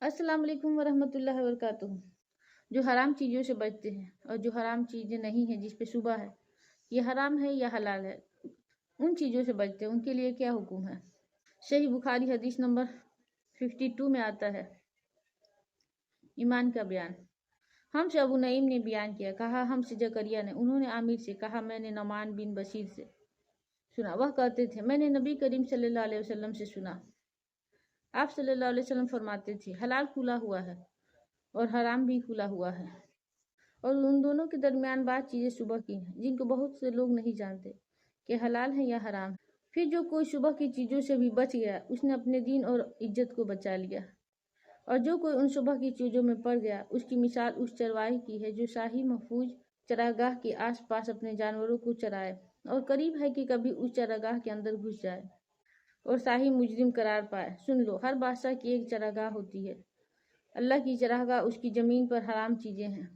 अस्सलाम वालेकुम वरहमतुल्लाहि वबरकातुहू। जो हराम चीज़ों से बचते हैं और जो हराम चीज़ें नहीं हैं जिस पे शुबा है ये हराम है या हलाल है, उन चीज़ों से बचते हैं, उनके लिए क्या हुक्म है। सही बुखारी हदीस नंबर 52 में आता है ईमान का बयान। हमसे अबू नईम ने बयान किया, कहा हमसे जकरिया ने, उन्होंने आमिर से कहा मैंने नमान बिन बशीर से सुना, वह कहते थे मैंने नबी करीम सल्लल्लाहु अलैहि वसल्लम से सुना, आप सल्लल्लाहु अलैहि वसल्लम फरमाते थे हलाल खुला हुआ है और हराम भी खुला हुआ है, और उन दोनों के दरमियान बात चीज़ें सुबह की हैं जिनको बहुत से लोग नहीं जानते कि हलाल है या हराम है। फिर जो कोई सुबह की चीज़ों से भी बच गया उसने अपने दीन और इज्जत को बचा लिया, और जो कोई उन सुबह की चीज़ों में पड़ गया उसकी मिसाल उस चरवाही की है जो शाही महफूज चरागाह के आसपास अपने जानवरों को चराए और करीब है कि कभी उस चरागाह के अंदर घुस जाए और शाही मुजरिम करार पाए। सुन लो, हर बादशाह की एक चरागाह होती है, अल्लाह की चरागाह उसकी ज़मीन पर हराम चीज़ें हैं,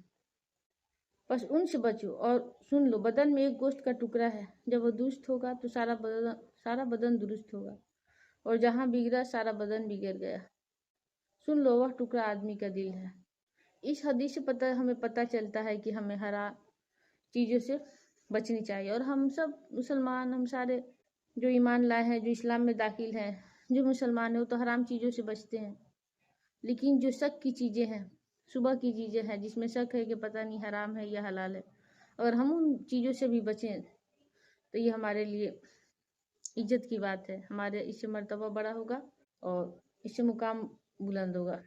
बस उनसे बचो। और सुन लो, बदन में एक गोश्त का टुकड़ा है, जब वह दुरुस्त होगा तो सारा बदन दुरुस्त होगा, और जहाँ बिगड़ा सारा बदन बिगड़ गया। सुन लो, वह टुकड़ा आदमी का दिल है। इस हदीस से हमें पता चलता है कि हमें हराम चीज़ों से बचनी चाहिए, और हम सब मुसलमान, हम सारे जो ईमान लाए हैं, जो इस्लाम में दाखिल हैं, जो मुसलमान हैं, वो तो हराम चीज़ों से बचते हैं। लेकिन जो शक की चीज़ें हैं, सुबह की चीज़ें हैं जिसमें शक है कि पता नहीं हराम है या हलाल है, अगर हम उन चीज़ों से भी बचें तो ये हमारे लिए इज्जत की बात है, हमारे इससे मर्तबा बड़ा होगा और इससे मुकाम बुलंद होगा।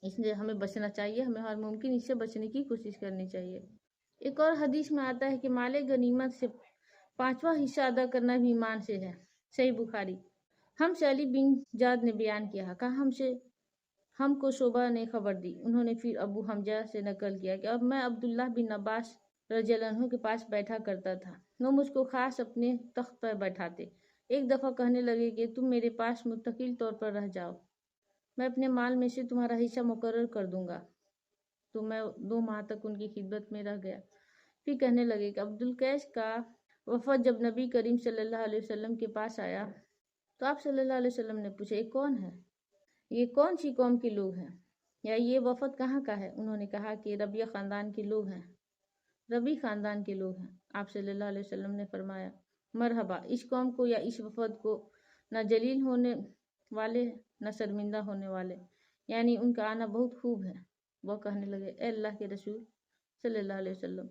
इसलिए हमें बचना चाहिए, हमें हर मुमकिन इससे बचने की कोशिश करनी चाहिए। एक और हदीस में आता है कि माले गनीमत से 5वां हिस्सा अदा करना भी ईमान से है। सही बुखारी। हमसे अली बिन जाद ने बयान किया, कहा हमको शोबा ने खबर दी, उन्होंने फिर अबू हमजा से नकल किया कि अब मैं अब्दुल्लाह बिन अब्बास रज़ियल्लाहु अन्हु के पास बैठा करता था, वो मुझको खास अपने तख्त पर बैठाते। एक दफ़ा कहने लगे कि तुम मेरे पास मुस्तकिल तौर पर रह जाओ, मैं अपने माल में से तुम्हारा हिस्सा मुकर्रर कर दूंगा। तो मैं 2 माह तक उनकी खिदमत में रह गया। फिर कहने लगे कि अब्दुल कैस का वफद जब नबी करीम सल्लल्लाहु अलैहि वसल्लम के पास आया तो आप सल्लल्लाहु अलैहि वसल्लम ने पूछा, ये कौन है, ये कौन सी कौम के लोग हैं, या ये वफद कहाँ का है। उन्होंने कहा कि रबिया ख़ानदान के लोग हैं, रबी ख़ानदान के लोग हैं। आप सल्लल्लाहु अलैहि वसल्लम ने फरमाया, मरहबा, इस कौम को या इस वफद को न जलील होने वाले न शर्मिंदा होने वाले, यानी उनका आना बहुत खूब है। वह कहने लगे, ए अल्लाह के रसूल सल्लल्लाहु अलैहि वसल्लम,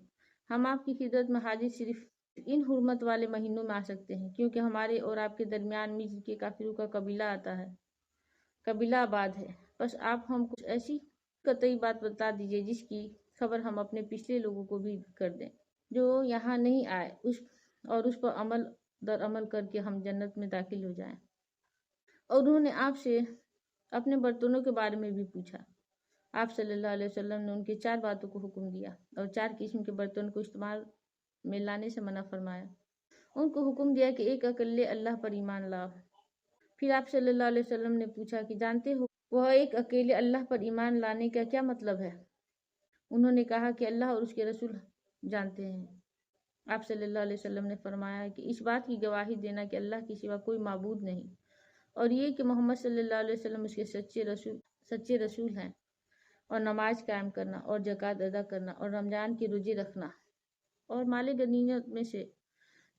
हम आपकी खिदमत में हाजिर सिर्फ इन हुर्मत वाले महीनों में आ सकते हैं, क्योंकि हमारे और आपके दरमियान मिस्र के काफिरों का कबीला आता है, कबीला आबाद है। बस आप हम कुछ ऐसी कतई बात बता दीजिए जिसकी खबर हम अपने पिछले लोगों को भी कर दें जो यहाँ नहीं आए, उस पर अमल दर अमल करके हम जन्नत में दाखिल हो जाएं। और उन्होंने आपसे अपने बर्तनों के बारे में भी पूछा। आप सल्लल्लाहु अलैहि वसल्लम ने उनके 4 बातों को हुक्म दिया और 4 किस्म के बर्तन को इस्तेमाल में लाने से मना फरमाया। उनको हुक्म दिया कि एक अकेले अल्लाह पर ईमान लाओ। फिर आप सल्लल्लाहु अलैहि वसल्लम ने पूछा कि जानते हो वह एक अकेले अल्लाह पर ईमान लाने का क्या मतलब है। उन्होंने कहा कि अल्लाह और उसके रसूल जानते हैं। आप सल्लल्लाहु अलैहि वसल्लम ने फरमाया कि इस बात की गवाही देना कि अल्लाह के सिवा कोई माबूद नहीं, और ये कि मोहम्मद सल्लल्लाहु अलैहि वसल्लम उसके सच्चे रसूल हैं, और नमाज कायम करना और ज़कात अदा करना और रमज़ान के रोजे रखना और माले गनीमत में से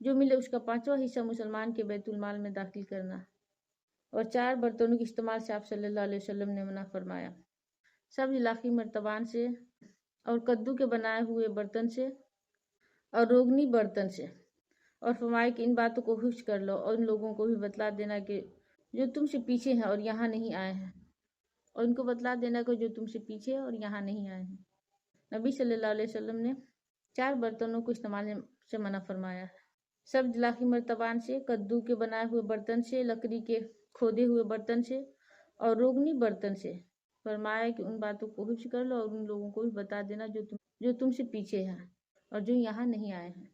जो मिले उसका 5वां हिस्सा मुसलमान के बैतुल माल में दाखिल करना, और 4 बर्तनों के इस्तेमाल से आप सल्लल्लाहु अलैहि वसल्लम ने मना फरमाया, सब्ज़ इलाक़ी मर्तबान से और कद्दू के बनाए हुए बर्तन से और रोगनी बर्तन से, और फरमाया कि इन बातों को हुश कर लो और उन लोगों को भी बतला देना कि जो तुमसे पीछे हैं और यहाँ नहीं आए हैं, और इनको बतला देना कि जो तुमसे पीछे और यहाँ नहीं आए हैं। नबी सल्लल्लाहु अलैहि वसल्लम ने 4 बर्तनों को इस्तेमाल से मना फरमाया है, सब्ज़ इलाक़ी मर्तबान से, कद्दू के बनाए हुए बर्तन से, लकड़ी के खोदे हुए बर्तन से और रोगनी बर्तन से। फरमाया कि उन बातों को हुश कर लो और उन लोगों को भी बता देना जो तुमसे पीछे हैं और जो यहाँ नहीं आए हैं।